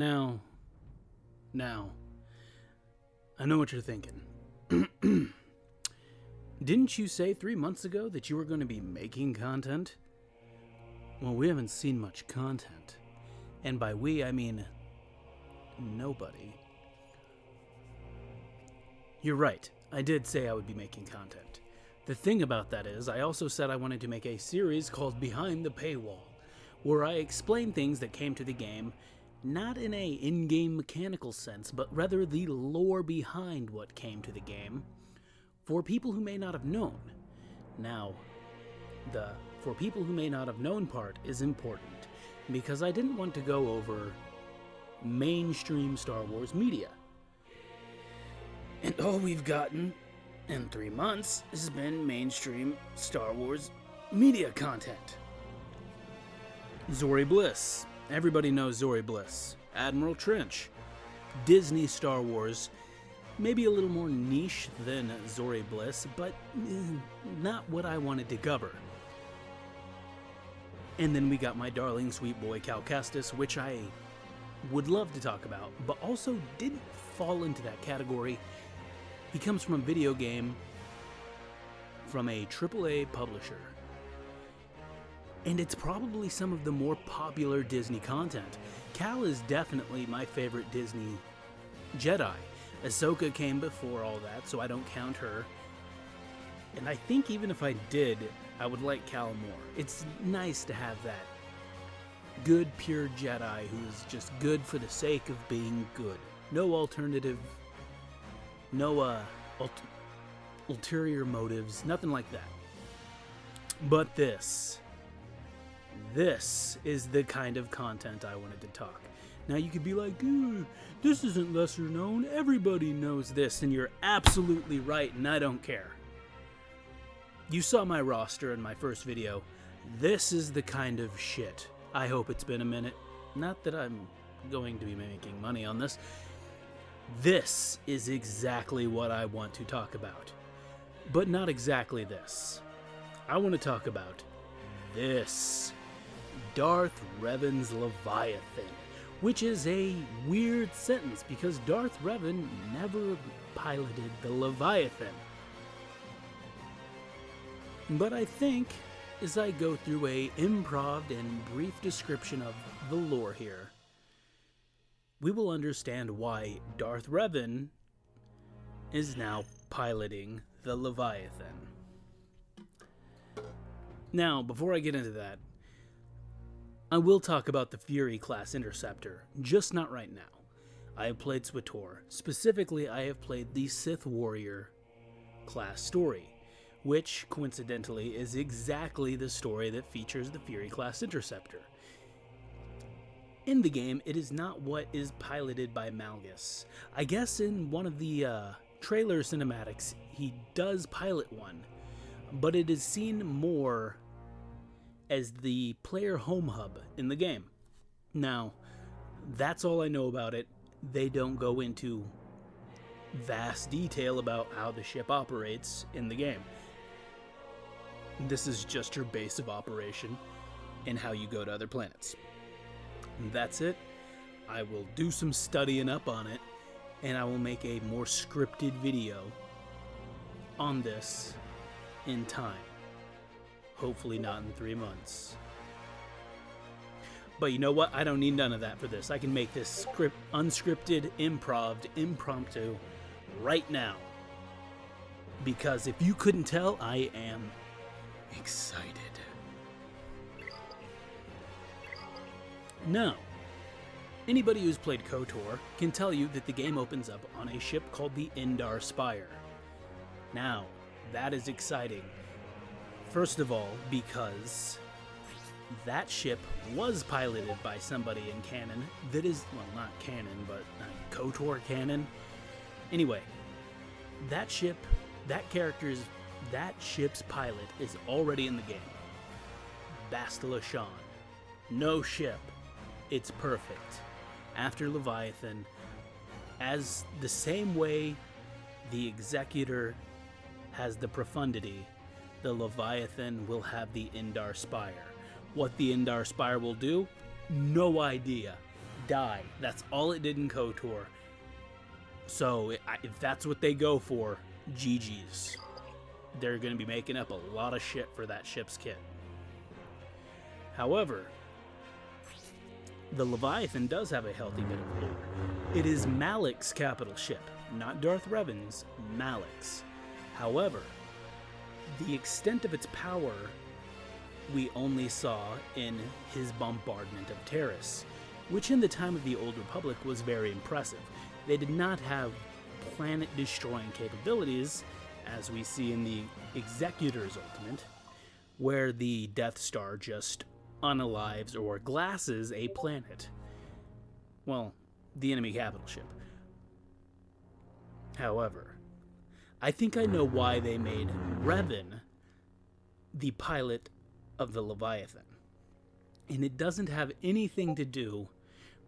Now, now, I know what you're thinking. Didn't you say 3 months ago that you were going to be making content? Well, we haven't seen much content. And by we, I mean nobody. You're right, I did say I would be making content. The thing about that is, I also said I wanted to make a series called Behind the Paywall, where I explain things that came to the game, not in a in-game mechanical sense, but rather the lore behind what came to the game, for people who may not have known. Now, the for people who may not have known part is important, because I didn't want to go over mainstream Star Wars media. And all we've gotten in 3 months has been mainstream Star Wars media content. Zori Bliss. Everybody knows Zori Bliss. Admiral Trench. Disney Star Wars. Maybe a little more niche than Zori Bliss, but not what I wanted to cover. And then we got my darling sweet boy Cal Kestis, which I would love to talk about, but also didn't fall into that category. He comes from a video game from a AAA publisher. And it's probably some of the more popular Disney content. Cal is definitely my favorite Disney Jedi. Ahsoka came before all that, so I don't count her. And I think even if I did, I would like Cal more. It's nice to have that good, pure Jedi who is just good for the sake of being good. No alternative, no ulterior motives, nothing like that. But this is the kind of content I wanted to talk. Now you could be like, this isn't lesser known, everybody knows this, and you're absolutely right, and I don't care. You saw my roster in my first video. This is the kind of shit. I hope it's been a minute. Not that I'm going to be making money on this. This is exactly what I want to talk about. But not exactly this. I want to talk about this. Darth Revan's Leviathan. Which is a weird sentence because Darth Revan never piloted the Leviathan. But I think, as I go through a improv and brief description of the lore here, we will understand why Darth Revan is now piloting the Leviathan. Now, before I get into that, I will talk about the Fury class interceptor, just not right now. I have played SWTOR. Specifically, I have played the Sith Warrior class story, which, coincidentally, is exactly the story that features the Fury class interceptor. In the game, it is not what is piloted by Malgus. I guess in one of the trailer cinematics, he does pilot one, but it is seen more as the player home hub in the game. Now, that's all I know about it. They don't go into vast detail about how the ship operates in the game. This is just your base of operation and how you go to other planets. And that's it. I will do some studying up on it, and I will make a more scripted video on this in time. Hopefully not in 3 months. But you know what? I don't need none of that for this. I can make this unscripted, impromptu right now. Because if you couldn't tell, I am excited. Now, anybody who's played KOTOR can tell you that the game opens up on a ship called the Indar Spire. Now, that is exciting. First of all, because that ship was piloted by somebody in canon that is, well, not canon, but KOTOR canon. Anyway, that ship's pilot is already in the game. Bastila Shan. No ship. It's perfect. After Leviathan, as the same way the Executor has the Profundity, the Leviathan will have the Indar Spire. What the Indar Spire will do? No idea. die. That's all it did in KOTOR. So if that's what they go for, GG's. They're going to be making up a lot of shit for that ship's kit. However, the Leviathan does have a healthy bit of lore. It is Malak's capital ship, not Darth Revan's, Malak's. However, the extent of its power we only saw in his bombardment of Terrace, which in the time of the Old Republic was very impressive. They did not have planet-destroying capabilities, as we see in the Executor's Ultimate, where the Death Star just unalives or glasses a planet. Well, the enemy capital ship. However, I think I know why they made Revan the pilot of the Leviathan. And it doesn't have anything to do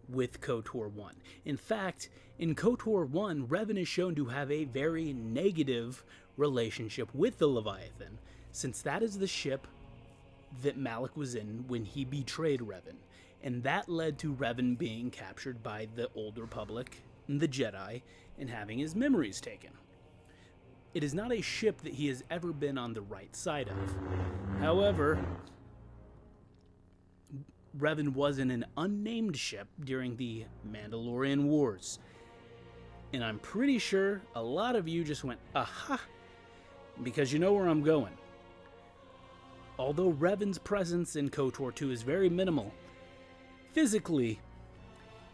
with KOTOR 1. In fact, in KOTOR 1, Revan is shown to have a very negative relationship with the Leviathan, since that is the ship that Malak was in when he betrayed Revan, and that led to Revan being captured by the Old Republic and the Jedi and having his memories taken. It is not a ship that he has ever been on the right side of. However, Revan was in an unnamed ship during the Mandalorian Wars, and I'm pretty sure a lot of you just went, aha, because you know where I'm going. Although Revan's presence in KOTOR 2 is very minimal, physically,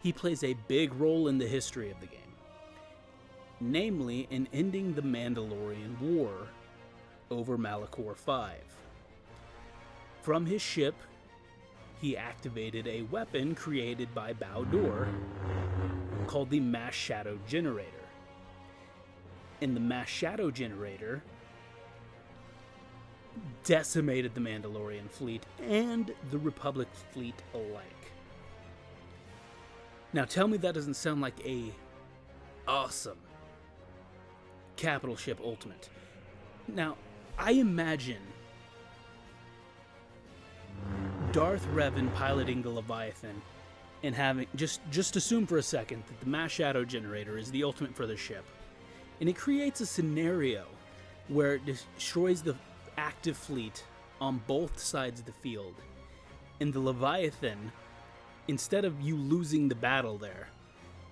he plays a big role in the history of the game. Namely, in ending the Mandalorian War over Malachor 5. From his ship, he activated a weapon created by Bao-Dur called the Mass Shadow Generator. And the Mass Shadow Generator decimated the Mandalorian fleet and the Republic fleet alike. Now tell me that doesn't sound like a awesome capital ship ultimate. Now, I imagine Darth Revan piloting the Leviathan and having, just assume for a second that the Mass Shadow Generator is the ultimate for the ship. And it creates a scenario where it destroys the active fleet on both sides of the field. And the Leviathan, instead of you losing the battle there,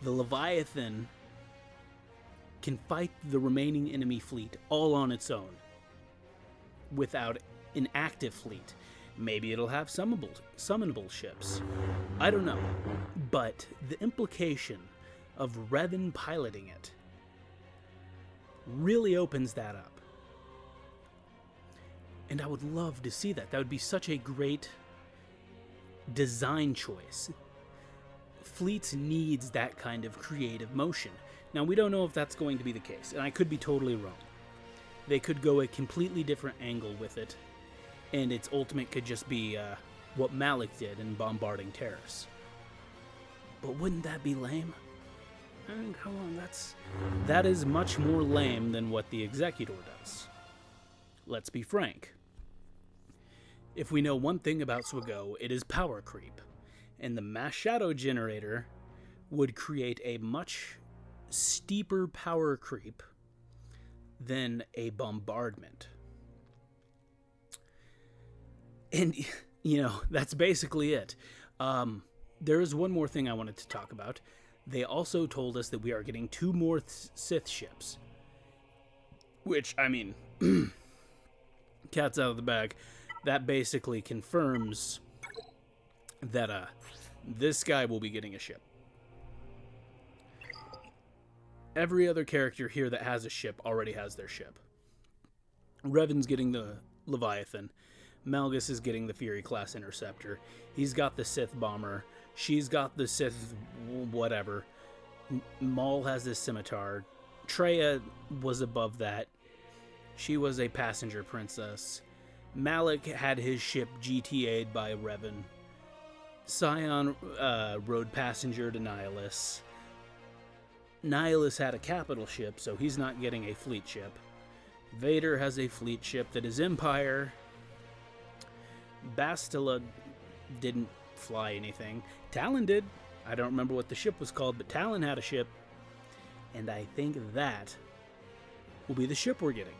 the Leviathan can fight the remaining enemy fleet all on its own without an active fleet. Maybe it'll have summonable ships. I don't know. But the implication of Revan piloting it really opens that up. And I would love to see that. That would be such a great design choice. Fleets needs that kind of creative motion. Now, we don't know if that's going to be the case, and I could be totally wrong. They could go a completely different angle with it, and its ultimate could just be what Malak did in bombarding Terrace. But wouldn't that be lame? I mean, come on, that is much more lame than what the Executor does. Let's be frank. If we know one thing about Swago, it is power creep, and the Mass Shadow Generator would create a much steeper power creep than a bombardment. And, you know, that's basically it. There is one more thing I wanted to talk about. They also told us that we are getting 2 more Sith ships. Which, I mean, cat's out of the bag. That basically confirms that this guy will be getting a ship. Every other character here that has a ship already has their ship. Revan's getting the Leviathan. Malgus is getting the Fury-class Interceptor. He's got the Sith Bomber. She's got the Sith whatever. Maul has this Scimitar. Traya was above that. She was a passenger princess. Malak had his ship GTA'd by Revan. Scion rode passenger to Nihilus. Nihilus had a capital ship, so he's not getting a fleet ship. Vader has a fleet ship that is Empire. Bastila didn't fly anything. Talon did. I don't remember what the ship was called, but Talon had a ship, and I think that will be the ship we're getting.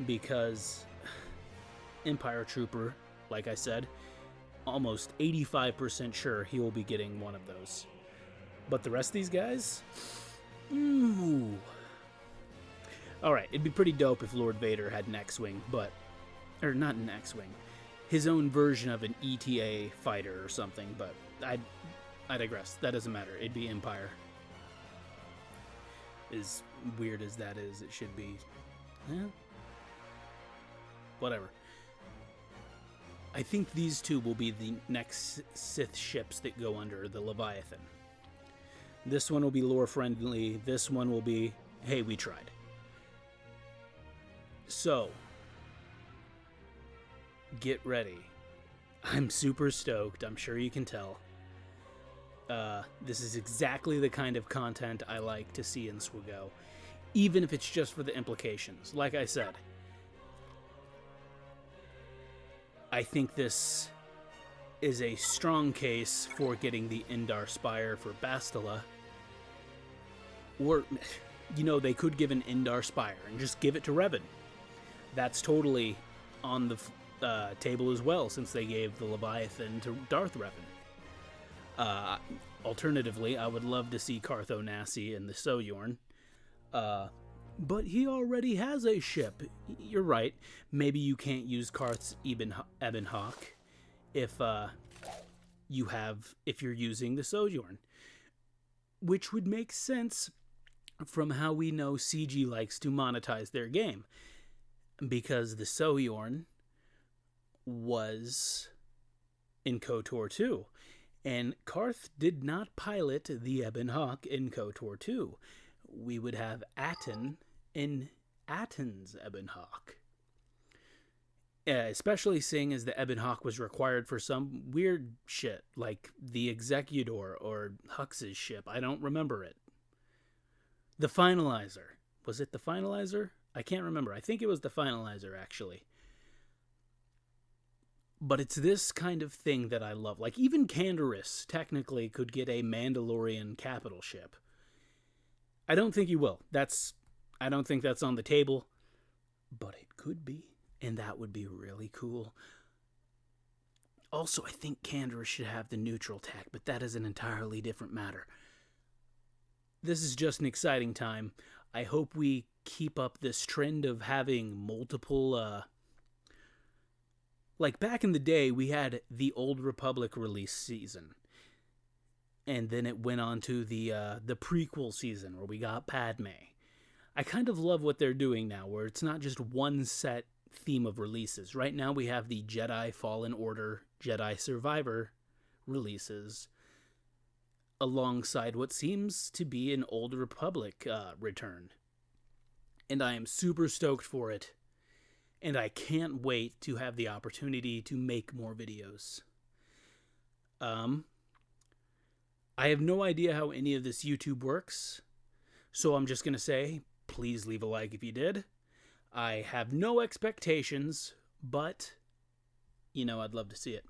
Because Empire Trooper, like I said, almost 85% sure he will be getting one of those. But the rest of these guys? Ooh. Alright, it'd be pretty dope if Lord Vader had an X-Wing, but... Or not an X-Wing. His own version of an ETA fighter or something, but I digress. That doesn't matter. It'd be Empire. As weird as that is, it should be... Yeah. Whatever. I think these two will be the next Sith ships that go under the Leviathan. This one will be lore friendly. This one will be, hey, we tried. So, get ready. I'm super stoked. I'm sure you can tell. This is exactly the kind of content I like to see in SWGO, even if it's just for the implications. Like I said, I think this is a strong case for getting the Indar Spire for Bastila. Or, you know, they could give an Indar Spire and just give it to Revan. That's totally on the table as well, since they gave the Leviathan to Darth Revan. Alternatively, I would love to see Cartho Nassi in the Soyorn. But he already has a ship. You're right. Maybe you can't use Karth's Ebon Hawk if you're using the Sojourn, which would make sense from how we know CG likes to monetize their game, because the Soyorn was in KOTOR 2, and Karth did not pilot the Ebon Hawk in KOTOR 2. We would have Aten in Aten's Ebon Hawk. Especially seeing as the Ebon Hawk was required for some weird shit, like the Executor or Hux's ship. I don't remember it. The Finalizer. Was it the Finalizer? I can't remember. I think it was the Finalizer, actually. But it's this kind of thing that I love. Like, even Canderous technically could get a Mandalorian capital ship. I don't think he will. I don't think that's on the table. But it could be. And that would be really cool. Also, I think Canderous should have the neutral tech, but that is an entirely different matter. This is just an exciting time. I hope we keep up this trend of having multiple... Like, back in the day, we had the Old Republic release season. And then it went on to the prequel season, where we got Padme. I kind of love what they're doing now, where it's not just one set theme of releases. Right now we have the Jedi Fallen Order, Jedi Survivor releases, alongside what seems to be an Old Republic return. And I am super stoked for it. And I can't wait to have the opportunity to make more videos. I have no idea how any of this YouTube works, so I'm just going to say, please leave a like if you did. I have no expectations, but, I'd love to see it.